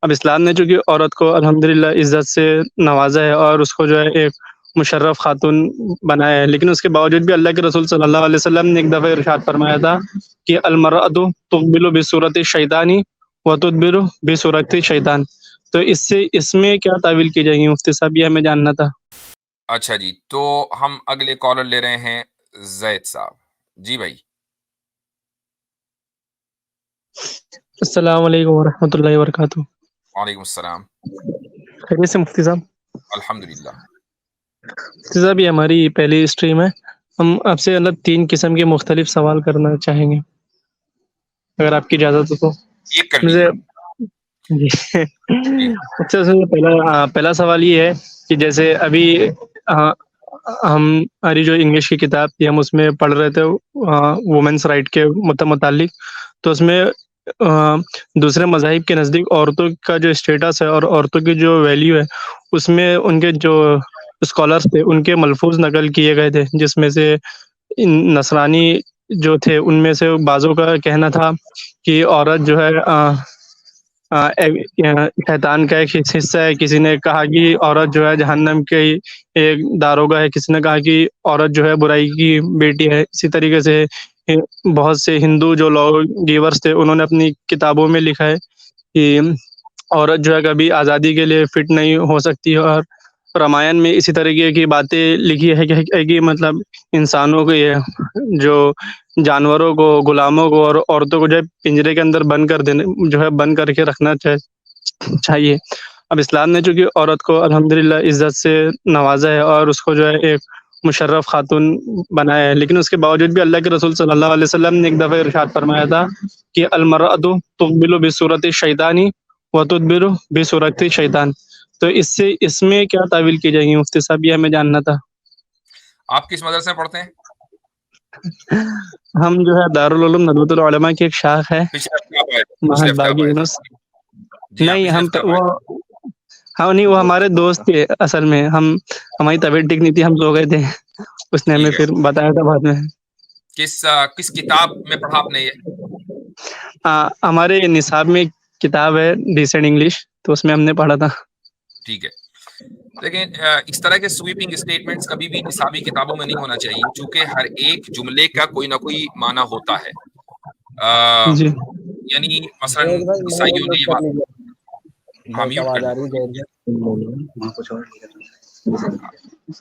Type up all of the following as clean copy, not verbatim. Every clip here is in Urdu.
اب اسلام نے چونکہ عورت کو الحمدللہ عزت سے نوازا ہے اور اس کو جو ہے ایک مشرف خاتون بنایا ہے، لیکن اس کے باوجود بھی اللہ کے رسول صلی اللہ علیہ وسلم نے ایک دفعہ ارشاد فرمایا تھا کہ المرأۃ تقبل بصورت الشیطان وتدبر بصورت الشیطان. تو اس میں کیا تعویل کی جائے گی مفتی صاحب، یہ ہمیں جاننا تھا. اچھا جی، تو ہم اگلے کالر لے رہے ہیں زید صاحب. جی بھائی. السلام علیکم ورحمۃ اللہ وبرکاتہ. وعلیکم السلام. خیریت سے مفتی صاحب؟ الحمدللہ. مفتی صاحب یہ ہماری پہلی اسٹریم ہے، ہم آپ سے 3 قسم کے مختلف سوال کرنا چاہیں گے اگر آپ کی اجازت ہو تو. ایک کر لیجیے. جی اچھا سر، پہلا سوال یہ ہے کہ جیسے ابھی ہماری جو انگلش کی کتاب تھی ہم اس میں پڑھ رہے تھے وومنس رائٹ کے متعلق، تو اس میں دوسرے مذاہب کے نزدیک عورتوں کا جو اسٹیٹس ہے اور عورتوں کی جو ویلیو ہے اس میں ان کے جو اسکالرس تھے ان کے ملفوظ نقل کیے گئے تھے، جس میں سے نصرانی جو تھے ان میں سے بعضوں کا کہنا تھا کہ عورت جو ہے شیطان کا ایک حصہ ہے. کسی نے کہا کہ عورت جو ہے جہنم کے ایک داروغہ ہے، کسی نے کہا کہ عورت جو ہے برائی کی بیٹی ہے. اسی طریقے سے بہت سے ہندو جو لا گیورس تھے انہوں نے اپنی کتابوں میں لکھا ہے کہ عورت جو ہے کبھی آزادی کے لیے فٹ نہیں ہو سکتی، اور رامائن میں اسی طریقے کی باتیں لکھی ہے کہ مطلب انسانوں کو جو جانوروں کو، غلاموں کو اور عورتوں کو جو ہے پنجرے کے اندر بند کر کے رکھنا چاہیے. اب اسلام نے چونکہ عورت کو الحمدللہ عزت سے نوازا ہے اور اس کو جو ہے ایک مشرف خاتون بنایا ہے، لیکن اس کے باوجود بھی اللہ کے رسول صلی اللہ علیہ وسلم نے ایک دفعہ ارشاد فرمایا تھا کہ المرأۃ تقبل بصورت الشیطان وتدبر بصورت الشیطان. تو اس میں کیا تعویل کی جائے گی مفتی صاحب، یہ ہمیں جاننا تھا. آپ کس مدرسے میں پڑھتے ہیں؟ ہم جو ہے دارالعلوم ندوۃ العلماء کی ایک شاخ ہے پچھلے ہفتے آپ آئے تھے. محمد باغی یونس. جی ہاں، نہیں پچھلے ہم ہفتے آپ آئے تھے. ہاں نہیں، وہ ہمارے دوست تھے اصل میں. ہماری طبیعت ٹھیک نہیں تھی، ہم سو گئے تھے، اس نے ہمیں ٹھیک ہے. پھر بتایا تھا بعد میں. کس کتاب میں پڑھا آپ نے یہ؟ ہمارے نصاب میں ایک کتاب ہے ڈیسنٹ انگلش، تو اس میں ہم نے پڑھا تھا. ٹھیک ہے. لیکن اس طرح کے سویپنگ اسٹیٹمنٹس کبھی بھی نصابی کتابوں میں نہیں ہونا چاہیے، چونکہ ہر ایک جملے کا کوئی نہ کوئی معنی ہوتا ہے. جی یعنی مثلا عیسائیوں نے یہ بات. ہاں میوٹ کر دیں.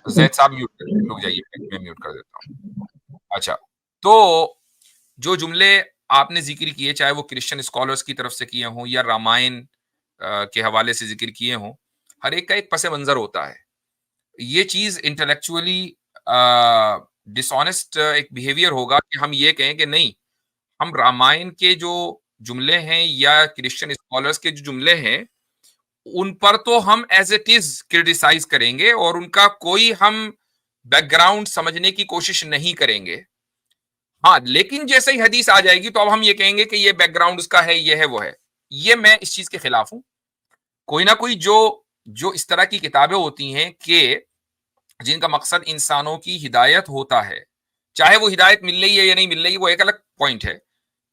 زید صاحب میوٹ کر دیں، رک جائیے میں میوٹ کر دیتا ہوں. اچھا، تو جو جملے آپ نے ذکر کیے، چاہے وہ کرسچن اسکالرس کی طرف سے کیے ہوں یا رامائن کے حوالے سے ذکر کیے ہوں، ہر ایک کا ایک پس منظر ہوتا ہے. یہ چیز انٹلیکچولی ڈس آنےسٹ ایک بیہیویئر ہوگا کہ ہم یہ کہیں کہ نہیں، ہم رامائن کے جو جملے ہیں یا کرسچن اسکالرس کے جو جملے ہیں ان پر تو ہم ایز اٹ از کرٹیسائز کریں گے اور ان کا کوئی ہم بیک گراؤنڈ سمجھنے کی کوشش نہیں کریں گے. ہاں، لیکن جیسے ہی حدیث آ جائے گی تو اب ہم یہ کہیں گے کہ یہ بیک گراؤنڈ اس کا ہے، یہ ہے، وہ ہے. یہ میں اس چیز کے خلاف ہوں. کوئی نہ کوئی جو اس طرح کی کتابیں ہوتی ہیں کہ جن کا مقصد انسانوں کی ہدایت ہوتا ہے، چاہے وہ ہدایت مل رہی ہے یا نہیں مل رہی، وہ ایک الگ پوائنٹ ہے.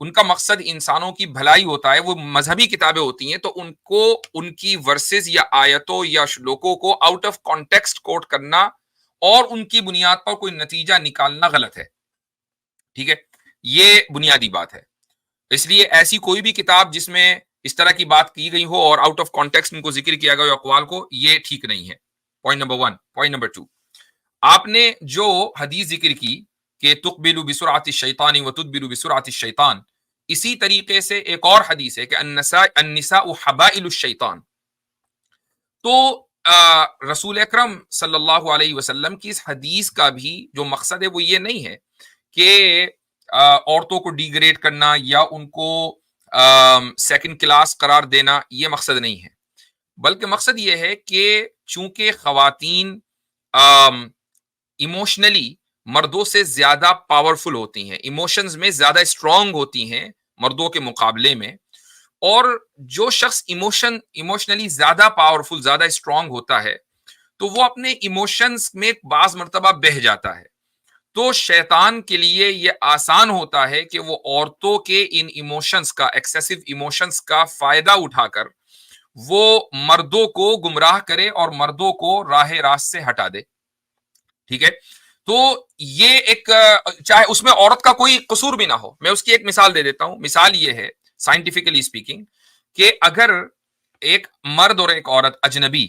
ان کا مقصد انسانوں کی بھلائی ہوتا ہے، وہ مذہبی کتابیں ہوتی ہیں، تو ان کو ان کی ورسز یا آیتوں یا شلوکوں کو آؤٹ آف کانٹیکسٹ کوٹ کرنا اور ان کی بنیاد پر کوئی نتیجہ نکالنا غلط ہے. ٹھیک ہے، یہ بنیادی بات ہے. اس لیے ایسی کوئی بھی کتاب جس میں اس طرح کی بات کی گئی ہو اور آؤٹ آف کانٹیکسٹ ان کو ذکر کیا گیا ہو اقوال کو، یہ ٹھیک نہیں ہے. Point number 1. پوائنٹ نمبر 2، آپ نے جو حدیث ذکر کی کہ تقبل بسرعت الشیطان وتدبر بسرعت الشیطان، اسی طریقے سے ایک اور حدیث ہے کہ النساء حبائل الشیطان. تو رسول اکرم صلی اللہ علیہ وسلم کی اس حدیث کا بھی جو مقصد ہے وہ یہ نہیں ہے کہ عورتوں کو ڈیگریڈ کرنا یا ان کو سیکنڈ کلاس قرار دینا، یہ مقصد نہیں ہے. بلکہ مقصد یہ ہے کہ چونکہ خواتین ایموشنلی مردوں سے زیادہ پاورفل ہوتی ہیں، ایموشنز میں زیادہ اسٹرانگ ہوتی ہیں مردوں کے مقابلے میں، اور جو شخص ایموشنلی زیادہ پاورفل، زیادہ اسٹرانگ ہوتا ہے تو وہ اپنے ایموشنز میں بعض مرتبہ بہہ جاتا ہے. تو شیطان کے لیے یہ آسان ہوتا ہے کہ وہ عورتوں کے ان ایموشنز کا، ایکسیسو ایموشنز کا فائدہ اٹھا کر وہ مردوں کو گمراہ کرے اور مردوں کو راہ راست سے ہٹا دے. ٹھیک ہے, تو یہ ایک, چاہے اس میں عورت کا کوئی قصور بھی نہ ہو. میں اس کی ایک مثال دے دیتا ہوں. مثال یہ ہے سائنٹیفکلی اسپیکنگ کہ اگر ایک مرد اور ایک عورت اجنبی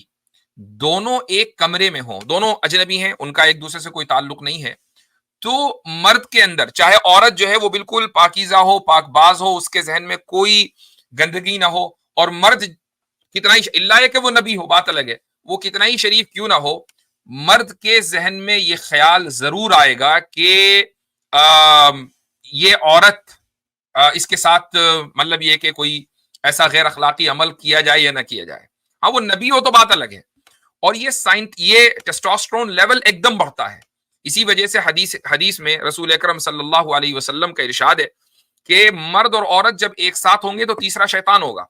دونوں ایک کمرے میں ہوں, دونوں اجنبی ہیں, ان کا ایک دوسرے سے کوئی تعلق نہیں ہے, تو مرد کے اندر, چاہے عورت جو ہے وہ بالکل پاکیزہ ہو, پاک باز ہو, اس کے ذہن میں کوئی گندگی نہ ہو, اور مرد کتنا ہی, اللہ ہے کہ وہ نبی ہو, بات الگ ہے, وہ کتنا ہی شریف کیوں نہ ہو, مرد کے ذہن میں یہ خیال ضرور آئے گا کہ یہ عورت اس کے ساتھ مطلب یہ کہ کوئی ایسا غیر اخلاقی عمل کیا جائے یا نہ کیا جائے. ہاں وہ نبی ہو تو بات الگ ہے. اور یہ ٹیسٹوسٹرون لیول ایک دم بڑھتا ہے. اسی وجہ سے حدیث میں رسول اکرم صلی اللہ علیہ وسلم کا ارشاد ہے کہ مرد اور عورت جب ایک ساتھ ہوں گے تو تیسرا شیطان ہوگا.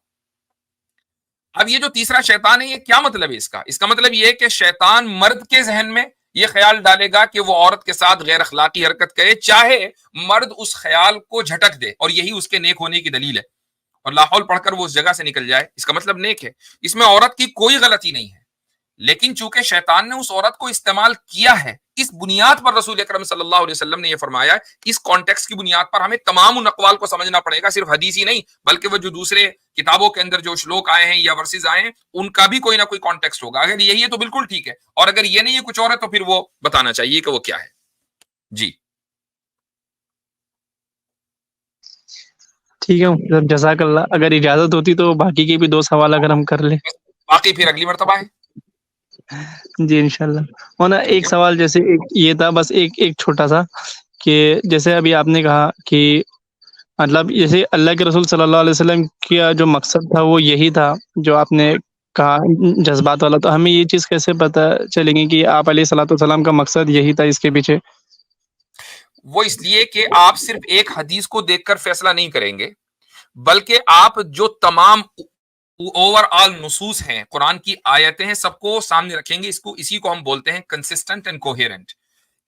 اب یہ جو تیسرا شیطان ہے, یہ کیا مطلب ہے اس کا؟ اس کا مطلب یہ ہے کہ شیطان مرد کے ذہن میں یہ خیال ڈالے گا کہ وہ عورت کے ساتھ غیر اخلاقی حرکت کرے, چاہے مرد اس خیال کو جھٹک دے, اور یہی اس کے نیک ہونے کی دلیل ہے, اور لا حول پڑھ کر وہ اس جگہ سے نکل جائے, اس کا مطلب نیک ہے. اس میں عورت کی کوئی غلطی نہیں ہے, لیکن چونکہ شیطان نے اس عورت کو استعمال کیا ہے, اس بنیاد پر رسول اکرم صلی اللہ علیہ وسلم نے یہ فرمایا, اس کانٹیکسٹ کی بنیاد پر ہمیں تمام ان اقوال کو سمجھنا پڑے گا, صرف حدیث ہی نہیں بلکہ وہ جو دوسرے کتابوں کے اندر جو شلوک آئے ہیں یا ورسز آئے ہیں ان کا بھی کوئی نہ کوئی کانٹیکسٹ ہوگا. اگر یہی ہے تو بالکل ٹھیک ہے, اور اگر یہ نہیں ہے کچھ اور ہے تو پھر وہ بتانا چاہیے کہ وہ کیا ہے. جی ٹھیک ہے, جزاک اللہ. اگر اجازت ہوتی تو باقی کے بھی 2 سوال اگر ہم کر لیں. باقی پھر اگلی مرتبہ ہے. جی انشاءاللہ. اور نا ایک سوال جیسے یہ تھا, بس ایک چھوٹا سا, کہ جیسے ابھی آپ نے کہا کہ مطلب جیسے اللہ کے رسول صلی اللہ علیہ وسلم کا جو مقصد تھا وہ یہی تھا جو آپ نے کہا, جذبات والا, تو ہمیں یہ چیز کیسے پتہ چلے گی کہ آپ علیہ الصلوۃ والسلام کا مقصد یہی تھا اس کے پیچھے؟ وہ اس لیے کہ آپ صرف ایک حدیث کو دیکھ کر فیصلہ نہیں کریں گے, بلکہ آپ جو تمام اوور آل نصوص ہیں, قرآن کی آیتیں ہیں, سب کو سامنے رکھیں گے. اسی کو ہم بولتے ہیں کنسسٹنٹ اینڈ کوہیرنٹ.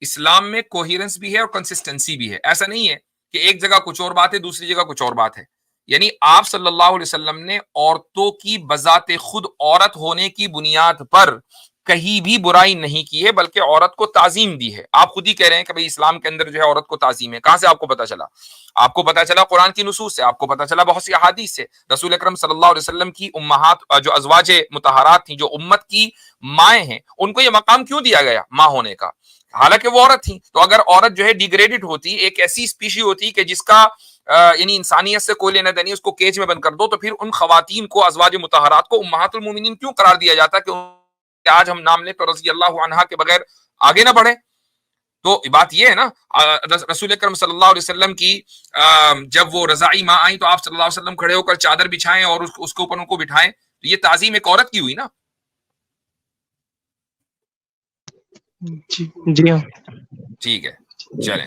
اسلام میں کوہیرنس بھی ہے اور کنسسٹنسی بھی ہے. ایسا نہیں ہے کہ ایک جگہ کچھ اور بات ہے دوسری جگہ کچھ اور بات ہے. یعنی آپ صلی اللہ علیہ وسلم نے عورتوں کی بذات خود عورت ہونے کی بنیاد پر کہیں بھی برائی نہیں کی ہے, بلکہ عورت کو تعظیم دی ہے. آپ خود ہی کہہ رہے ہیں کہ بھئی اسلام کے اندر جو ہے عورت کو تعظیم ہے. کہاں سے آپ کو پتا چلا؟ آپ کو پتا چلا قرآن کی نصوص سے, آپ کو پتا چلا بہت سی احادیث سے. رسول اکرم صلی اللہ علیہ وسلم کی امہات جو ازواج مطہرات تھیں, جو امت کی مائیں ہیں, ان کو یہ مقام کیوں دیا گیا ماں ہونے کا؟ حالانکہ وہ عورت تھی. تو اگر عورت جو ہے ڈیگریڈڈ ہوتی, ایک ایسی اسپیشی ہوتی کہ جس کا یعنی انسانیت سے کوئی لینا دینی, اس کو کیج میں بند کر دو, تو پھر ان خواتین کو, ازواج مطہرات کو امہات المومنین کیوں قرار دیا جاتا کہ آج ہم نام لیں تو رضی اللہ عنہا کے بغیر آگے نہ بڑھے؟ تو بات یہ ہے نا, رسول اکرم صلی اللہ علیہ وسلم کی جب وہ رضائی ماں آئیں تو آپ صلی اللہ علیہ وسلم کھڑے ہو کر چادر بچھائیں اور اس کے اوپر ان کو بٹھائیں, تو یہ تعظیم ایک عورت کی ہوئی نا. جی ہاں, ٹھیک ہے, چلیں.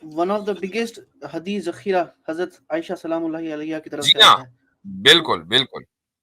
ون آف دا بگیسٹ حدیث ذخیرہ حضرت عائشہ سلام اللہ علیہ کی طرف جی سے ہاں, ہے. بالکل بالکل.